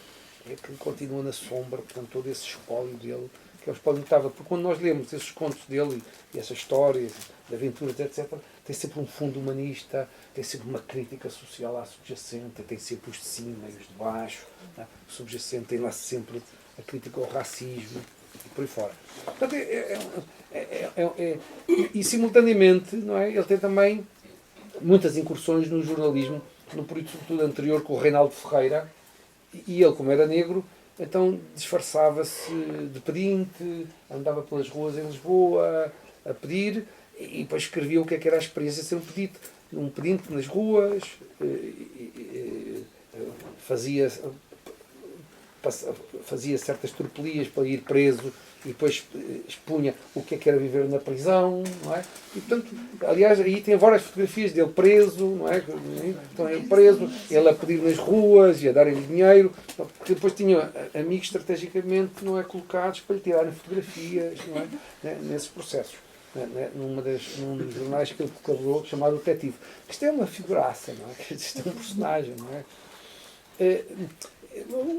é que continua na sombra, portanto, todo esse espólio dele, que é um espólio notável, porque quando nós lemos esses contos dele e essas histórias de aventuras, etc., tem sempre um fundo humanista, tem sempre uma crítica social lá subjacente, tem sempre os de cima e os de baixo, né? Subjacente, tem lá sempre a crítica ao racismo e por aí fora. Portanto, e simultaneamente, não é? Ele tem também muitas incursões no jornalismo, no período sobretudo anterior com o Reinaldo Ferreira, e ele, como era negro, então disfarçava-se de pedinte, andava pelas ruas em Lisboa a pedir, e depois escrevia o que era a experiência de ser um pedinte nas ruas, fazia certas tropelias para ir preso e depois expunha o que era viver na prisão, não é? E, portanto, aliás, aí tem várias fotografias dele preso, não é? Então, ele preso, ele a pedir nas ruas e a darem-lhe dinheiro, porque depois tinha amigos estrategicamente, não é, colocados para lhe tirarem fotografias, não é? Nesses processos. Num dos jornais que ele colaborou, chamado O Detetive. Isto é uma figuraça, não é? Isto é um personagem, não é?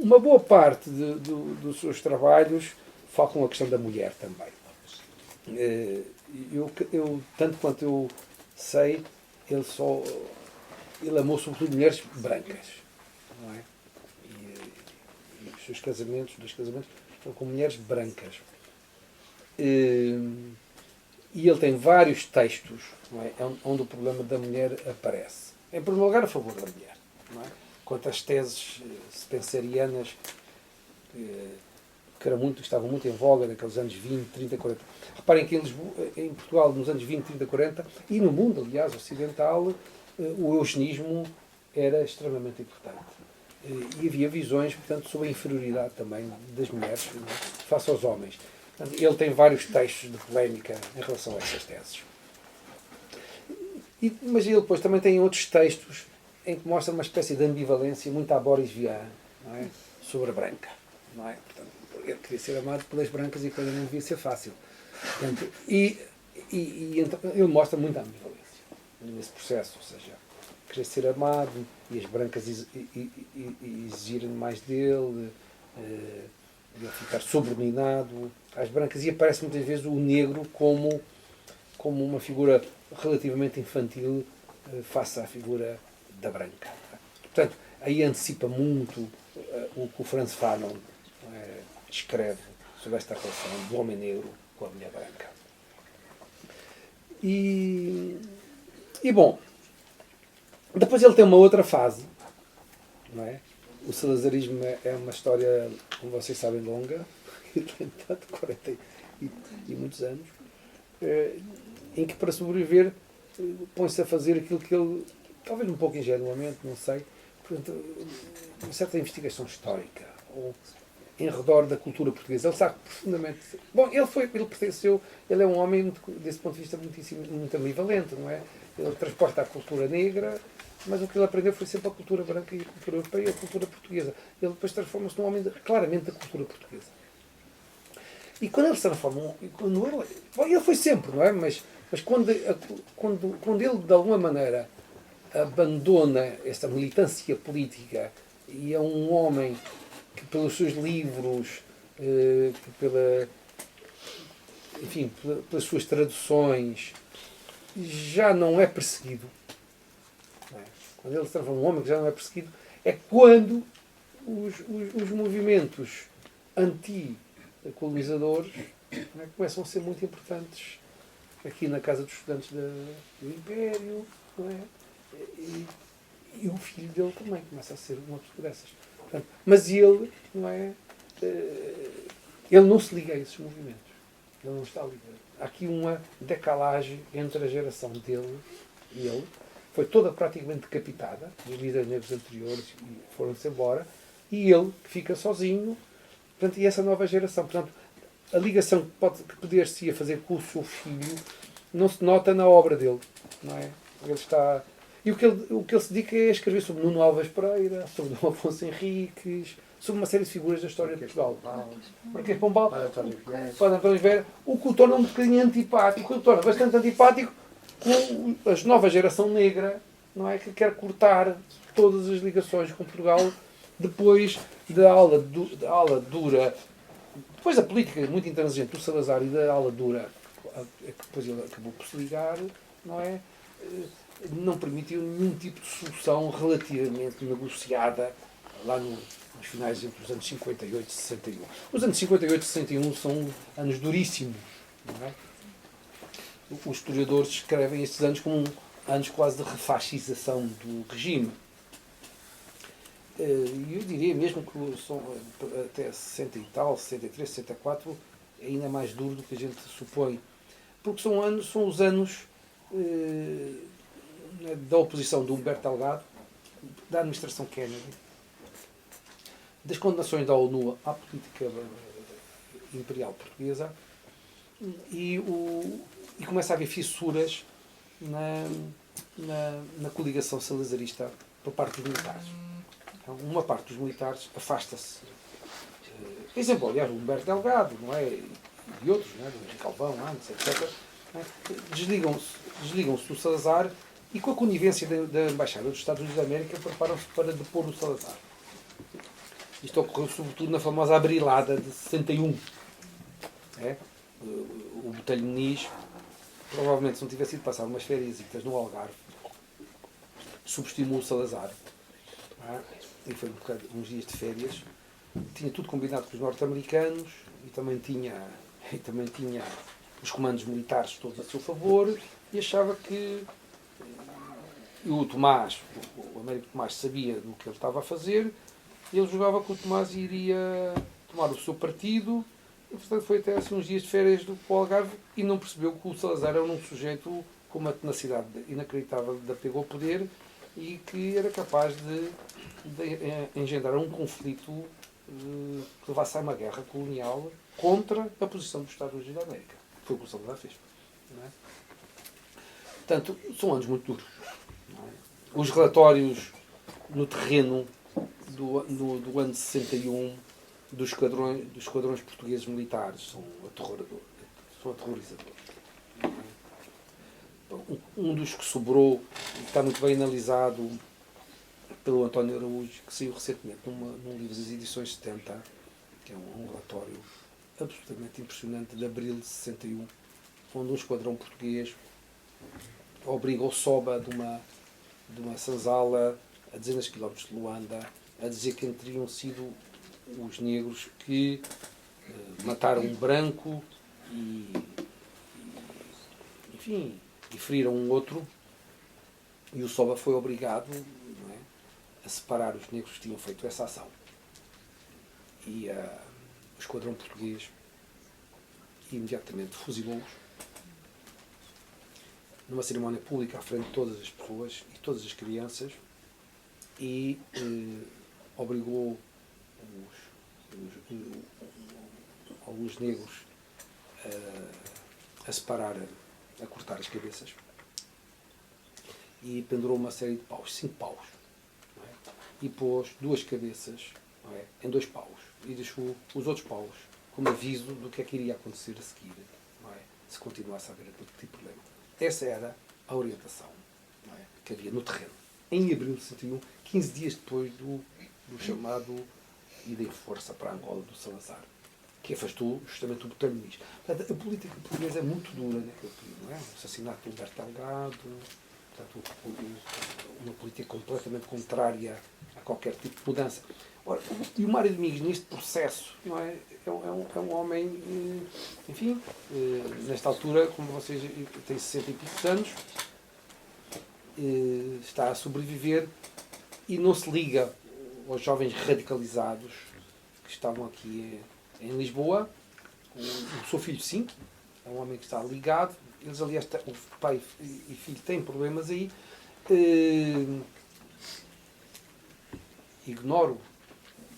Uma boa parte dos seus trabalhos focam a questão da mulher também. Eu, tanto quanto eu sei, ele amou sobretudo mulheres brancas, não é? E os seus casamentos, foram com mulheres brancas. E ele tem vários textos, não é, onde o problema da mulher aparece. Em primeiro lugar, a favor da mulher, não é? Quanto às teses spencerianas, que estavam muito em voga naqueles anos 20, 30, 40. Reparem que em Portugal, nos anos 20, 30, 40, e no mundo, aliás, ocidental, o eugenismo era extremamente importante. E havia visões, portanto, sobre a inferioridade também das mulheres, não é, face aos homens. Portanto, ele tem vários textos de polémica em relação a essas teses. Mas ele depois também tem outros textos em que mostra uma espécie de ambivalência muito à Boris Vian, não é? Sobre a branca. Não é? Portanto, ele queria ser amado pelas brancas e a coisa não devia ser fácil. Portanto, então, ele mostra muita ambivalência nesse processo, ou seja, querer ser amado e as brancas exigirem mais dele, ele ficar sobreminado às brancas, e aparece muitas vezes o negro como uma figura relativamente infantil face à figura da branca. Portanto, aí antecipa muito o que o Frantz Fanon escreve sobre esta relação do homem negro com a mulher branca. E bom, depois ele tem uma outra fase, não é? O salazarismo é uma história, como vocês sabem, longa, tem tanto 40 e muitos anos, em que, para sobreviver, põe-se a fazer aquilo que ele, talvez um pouco ingenuamente, não sei, portanto, uma certa investigação histórica, ou em redor da cultura portuguesa. Ele sabe profundamente. Bom, ele é um homem, desse ponto de vista, muito ambivalente, não é? Ele transporta a cultura negra, mas o que ele aprendeu foi sempre a cultura branca e a cultura europeia e a cultura portuguesa. Ele depois transforma-se num homem claramente da cultura portuguesa. E quando ele se transforma, ele foi sempre, não é? Mas quando ele, de alguma maneira, abandona esta militância política e é um homem que, pelos seus livros, pelas suas traduções, já não é perseguido. Não é? Quando ele se transforma num homem que já não é perseguido, é quando os movimentos anti-colonizadores, não é, começam a ser muito importantes aqui na Casa dos Estudantes do Império, não é? E o filho dele também começa a ser uma pessoa dessas. Portanto, mas ele, não é? Ele não se liga a esses movimentos. Ele não está ligado. Há aqui uma decalagem entre a geração dele e ele. Foi toda praticamente decapitada. Os líderes negros anteriores foram-se embora. E ele, que fica sozinho. Portanto, e essa nova geração. Portanto, a ligação que poder-se-ia fazer com o seu filho não se nota na obra dele. Não é? Ele está... E o que ele se dedica é a escrever sobre Nuno Alves Pereira, sobre Dom Afonso Henriques, sobre uma série de figuras da história de Portugal. Marquês de Pombal, Padre António Vieira, o que o torna um bocadinho antipático, o torna bastante antipático com a nova geração negra, não é? Que quer cortar todas as ligações com Portugal depois da ala dura, depois da política muito intransigente do Salazar e da ala dura, que depois ele acabou por se ligar, não é? Não permitiu nenhum tipo de solução relativamente negociada lá nos finais entre os anos 58 e 61. Os anos 58 e 61 são anos duríssimos. Não é? Os historiadores descrevem estes anos como anos quase de refascização do regime. E eu diria mesmo que são até 60 e tal, 63, 64, é ainda mais duro do que a gente supõe. Porque são os anos da oposição de Humberto Delgado, da administração Kennedy, das condenações da ONU à política imperial portuguesa e começa a haver fissuras na coligação salazarista por parte dos militares. Então, uma parte dos militares afasta-se. Exemplo, aliás, o Humberto Delgado, não é? E outros, não é? Do Henrique Alvão, antes, etc. Não é? Desligam-se do Salazar e, com a conivência da Embaixada dos Estados Unidos da América, preparam-se para depor o Salazar. Isto ocorreu sobretudo na famosa Abrilada de 61. É? O Botelho Muniz, provavelmente, se não tivesse ido passar umas férias no Algarve, subestimou o Salazar. E foi uns dias de férias. Tinha tudo combinado com os norte-americanos e também tinha os comandos militares todos a seu favor e achava que o Tomás, o Américo Tomás, sabia do que ele estava a fazer e ele jogava que o Tomás iria tomar o seu partido e, portanto, foi até assim uns dias de férias do Algarve e não percebeu que o Salazar era um sujeito com uma tenacidade inacreditável de apego ao poder e que era capaz de engendrar um conflito que levasse a uma guerra colonial contra a posição dos Estados Unidos da América. Foi o que o Salazar fez. Não é? Portanto, são anos muito duros. Não é? Os relatórios no terreno do ano de 61 dos esquadrões portugueses militares são aterrorizadores. Um dos que sobrou, e que está muito bem analisado pelo António Araújo, que saiu recentemente num livro das edições 70, que é um relatório absolutamente impressionante, de abril de 61, onde um esquadrão português obriga o SOBA de uma senzala a dezenas de quilómetros de Luanda a dizer quem teriam sido os negros que mataram um branco e feriram um outro, e o SOBA foi obrigado, não é, a separar os negros que tinham feito essa ação. E o esquadrão português imediatamente fuzilou-os numa cerimónia pública à frente de todas as pessoas e todas as crianças e obrigou alguns negros a separar, a cortar as cabeças e pendurou uma série de paus, 5 paus, não é? E pôs 2 cabeças, não é, em 2 paus e deixou os outros paus como aviso do que é que iria acontecer a seguir, não é? Se continuasse a haver aquele tipo de problema. Essa era a orientação, não é, que havia no terreno. Em abril de 61, 15 dias depois do chamado ida em força para Angola do Salazar, que afastou justamente o Botelho Muniz. Portanto, a política portuguesa é muito dura naquele período, não é? O assassinato do Humberto Delgado, portanto, uma política completamente contrária a qualquer tipo de mudança. Ora, e o Mário Domingos, neste processo, não é? É um homem, enfim, nesta altura, como vocês têm 60 e poucos anos, está a sobreviver e não se liga aos jovens radicalizados que estavam aqui em Lisboa. O seu filho, sim, é um homem que está ligado. Eles, aliás, o pai e filho têm problemas aí. Ignoro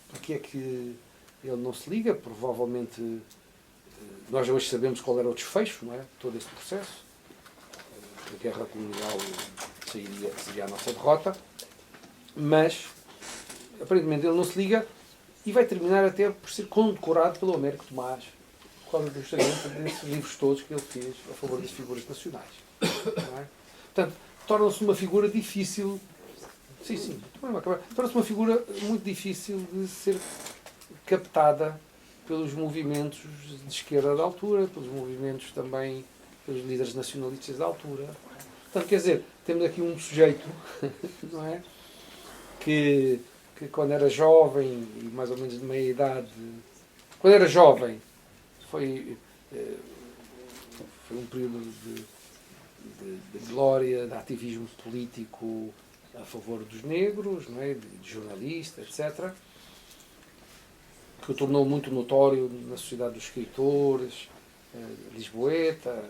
porque é que ele não se liga. Provavelmente nós hoje sabemos qual era o desfecho, não é? Todo esse processo. A guerra colonial seria a nossa derrota. Mas aparentemente ele não se liga e vai terminar até por ser condecorado pelo Américo Tomás por causa justamente desses livros todos que ele fez a favor das figuras nacionais. Não é? Portanto, torna-se uma figura difícil. Sim, torna-se uma figura muito difícil de ser captada pelos movimentos de esquerda da altura, pelos movimentos também, pelos líderes nacionalistas da altura. Portanto, quer dizer, temos aqui um sujeito, não é? Que quando era jovem, e mais ou menos de meia idade, quando era jovem, foi um período de de glória, de ativismo político a favor dos negros, não é? De jornalista, etc., que o tornou muito notório na sociedade dos escritores, lisboeta,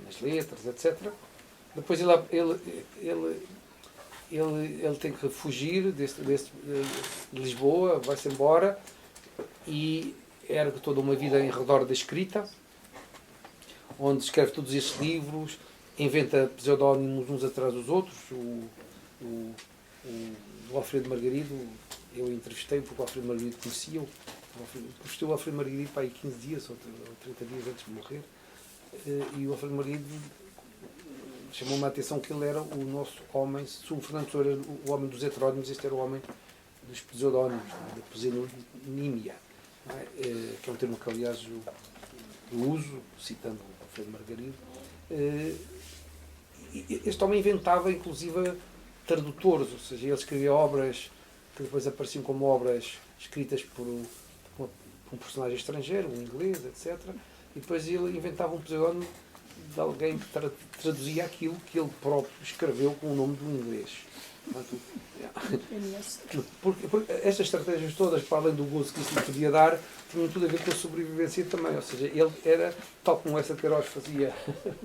nas letras, etc. Depois ele tem que fugir de Lisboa, vai-se embora e ergue toda uma vida em redor da escrita, onde escreve todos estes livros, inventa pseudónimos uns atrás dos outros. O Alfredo Margarido, eu entrevistei porque o Alfredo Margarido conhecia-o. Entrevistei o Alfredo Margarido para aí 15 dias ou 30 dias antes de morrer, e o Alfredo Margarido chamou-me a atenção que ele era o nosso homem. Se o Fernando Pessoa era o homem dos heterónimos, este era o homem dos pseudónimos, da pseudonímia, que é um termo que, aliás, eu uso, citando o Alfredo Margarido. Este homem inventava, inclusive, tradutores, ou seja, ele escrevia obras que depois apareciam como obras escritas por um personagem estrangeiro, um inglês, etc. E depois ele inventava um pseudónimo de alguém que traduzia aquilo que ele próprio escreveu com o nome do inglês. Porque estas estratégias todas, para além do gozo que isso lhe podia dar, tinham tudo a ver com a sobrevivência também. Ou seja, ele era, tal como essa de Queiroz fazia,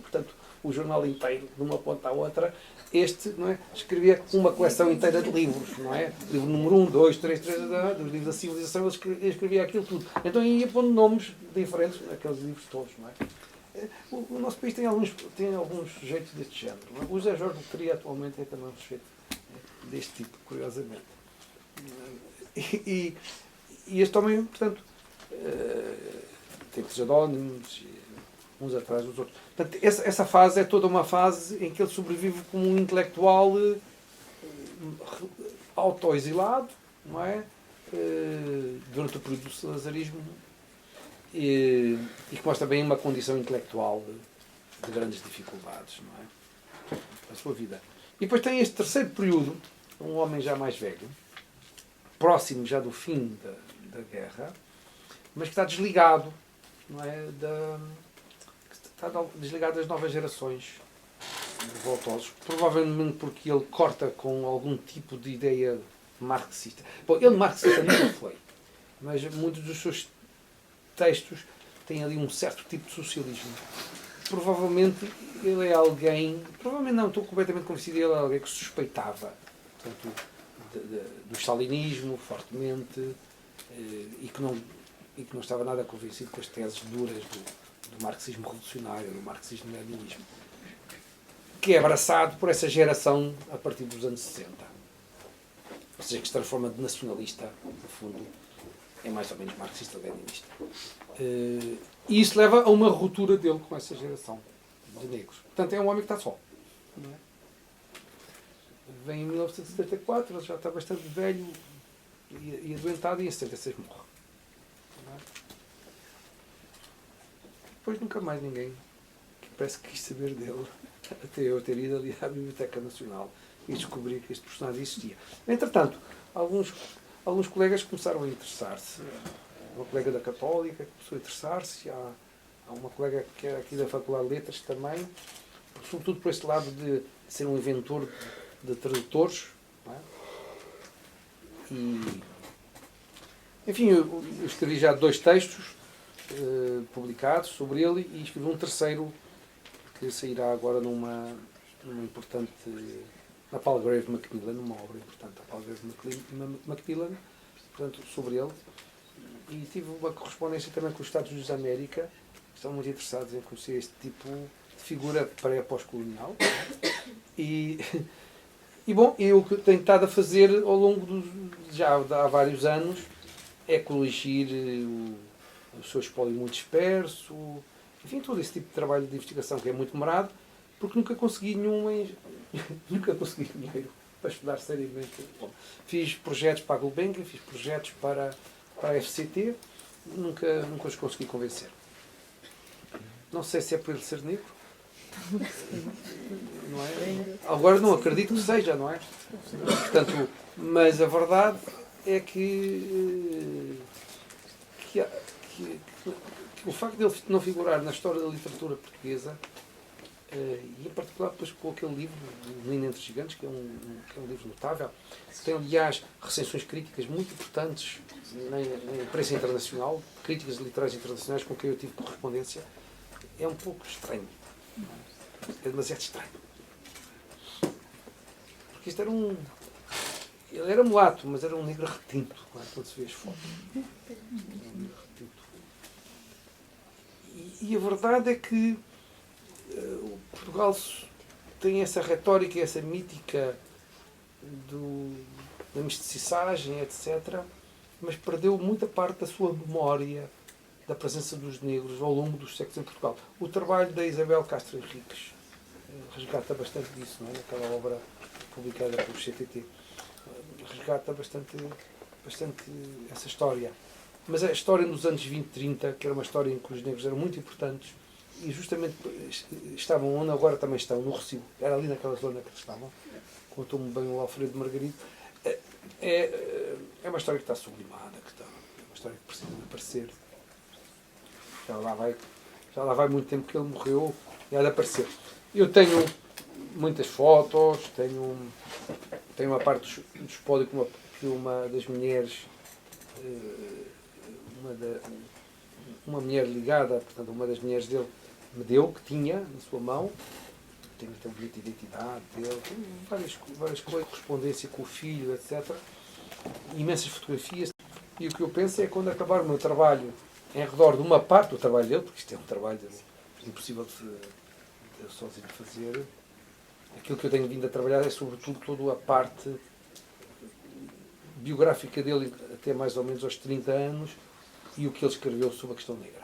portanto, o jornal inteiro, de uma ponta à outra, este, não é, escrevia uma coleção inteira de livros, não é? Livro número 1, 2, 3, dos livros da civilização, ele escrevia aquilo tudo. Então ia pondo nomes diferentes naqueles livros todos, não é? O nosso país tem alguns sujeitos deste género. Não é? O José Jorge Cria atualmente é também um sujeito deste tipo, curiosamente. E este homem, portanto, tem pseudónimos, uns atrás dos outros. Portanto, essa fase é toda uma fase em que ele sobrevive como um intelectual autoexilado, não é? Durante o período do salazarismo, e que mostra bem uma condição intelectual de grandes dificuldades, não é? Na sua vida. E depois tem este terceiro período, um homem já mais velho, próximo já do fim da guerra, mas que está desligado, não é? Está desligado das novas gerações de revoltosos, provavelmente porque ele corta com algum tipo de ideia marxista. Bom, ele marxista nunca foi, mas muitos dos seus textos têm ali um certo tipo de socialismo. Provavelmente ele é alguém, provavelmente não, estou completamente convencido, ele é alguém que suspeitava, portanto, do stalinismo fortemente, e que não estava nada convencido com as teses duras do marxismo revolucionário, do marxismo-leninismo, que é abraçado por essa geração a partir dos anos 60. Ou seja, que se transforma de nacionalista, no fundo, é mais ou menos marxista-leninista. E isso leva a uma ruptura dele com essa geração de negros. Portanto, é um homem que está só. Não é? Vem em 1974, ele já está bastante velho e adoentado, e em 76 morre. Não é? Depois nunca mais ninguém parece que quis saber dele, até eu ter ido ali à Biblioteca Nacional e descobrir que este personagem existia. Entretanto, alguns colegas começaram a interessar-se. Uma colega da Católica começou a interessar-se, há uma colega que é aqui da Faculdade de Letras também, sobretudo por este lado de ser um inventor de tradutores. Não é? E, enfim, eu escrevi já 2 textos publicados sobre ele, e escrevi um terceiro que sairá agora numa importante, na Palgrave Macmillan, numa obra importante da Palgrave Macmillan, portanto, sobre ele. E tive uma correspondência também com os Estados Unidos da América, que estão muito interessados em conhecer este tipo de figura pré-pós-colonial. E bom, eu o que tenho estado a fazer ao longo já há vários anos é corrigir o seu espólio muito disperso, enfim, todo esse tipo de trabalho de investigação que é muito demorado, porque nunca consegui nunca consegui dinheiro para estudar seriamente. Bom, fiz projetos para a Gulbenkian, fiz projetos para a FCT, nunca os consegui convencer. Não sei se é por ele ser negro. Não é? Agora não acredito que seja, não é? Portanto, mas a verdade é que o facto de ele não figurar na história da literatura portuguesa e em particular depois com aquele livro, O Menino entre Gigantes, que é um livro notável. Tem, aliás, recensões críticas muito importantes na imprensa internacional, críticas literárias internacionais com quem eu tive correspondência. É um pouco estranho. É demasiado estranho. Porque isto era ele era mulato, mas era um negro retinto, não é? Quando se vê as fotos. Um negro retinto. E a verdade é que o Portugal tem essa retórica, essa mítica da misticagem, etc., mas perdeu muita parte da sua memória da presença dos negros ao longo dos séculos em Portugal. O trabalho da Isabel Castro Henriques resgata bastante disso, não é? Naquela obra publicada pelo CTT. Resgata bastante essa história. Mas a história nos anos 20, 30, que era uma história em que os negros eram muito importantes e justamente estavam onde agora também estão, no Recife. Era ali naquela zona que eles estavam. Contou-me bem o Alfredo Margarito. É uma história que está sublimada, é uma história que precisa de aparecer. Já lá vai muito tempo que ele morreu e há de aparecer. Eu tenho muitas fotos, tenho uma parte do espólio que uma das mulheres, uma mulher ligada, portanto, uma das mulheres dele me deu, que tinha na sua mão. Tem o bilhete de identidade dele, tem várias coisas, correspondência com o filho, etc. Imensas fotografias. E o que eu penso é quando acabar o meu trabalho em redor de uma parte do trabalho dele, porque isto é um trabalho impossível de sozinho fazer, aquilo que eu tenho vindo a trabalhar é sobretudo toda a parte biográfica dele até mais ou menos aos 30 anos e o que ele escreveu sobre a questão negra.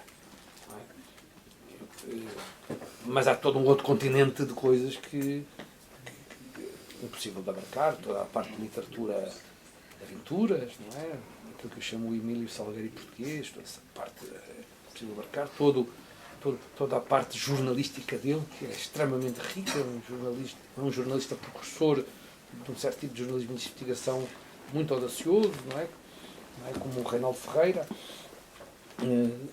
Não é? Mas há todo um outro continente de coisas que impossível de abarcar, toda a parte de literatura de aventuras, não é? Aquilo que eu chamo o Emílio Salgueiro português, toda essa parte é possível abarcar, toda a parte jornalística dele, que é extremamente rica, um jornalista precursor de um certo tipo de jornalismo de investigação muito audacioso, não é? Como o Reinaldo Ferreira.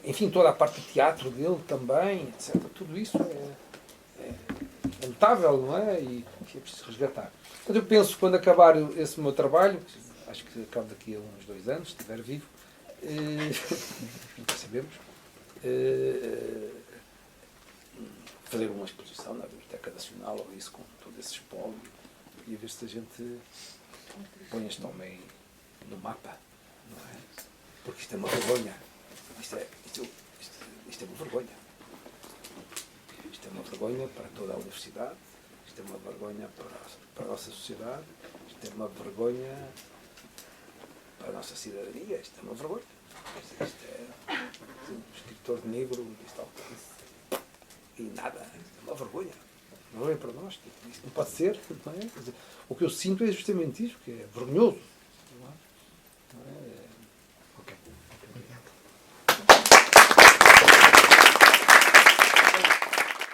Enfim, toda a parte do teatro dele também, etc. Tudo isso é notável, não é? E é preciso resgatar. Portanto, eu penso, quando acabar esse meu trabalho, acho que acaba daqui a uns 2 anos, se estiver vivo, nunca sabemos, fazer uma exposição na Biblioteca Nacional, ou isso com todo esse espólio, e a ver se a gente põe este homem no mapa, não é? Porque isto é uma vergonha. Isto é uma vergonha. Isto é uma vergonha para toda a universidade, isto é uma vergonha para a nossa sociedade, isto é uma vergonha para a nossa cidadania, isto é uma vergonha. Isto é um escritor negro, isto e nada, isto é uma vergonha. Uma vergonha para nós, isto não pode ser, não é? Quer dizer, o que eu sinto é justamente isso, que é vergonhoso.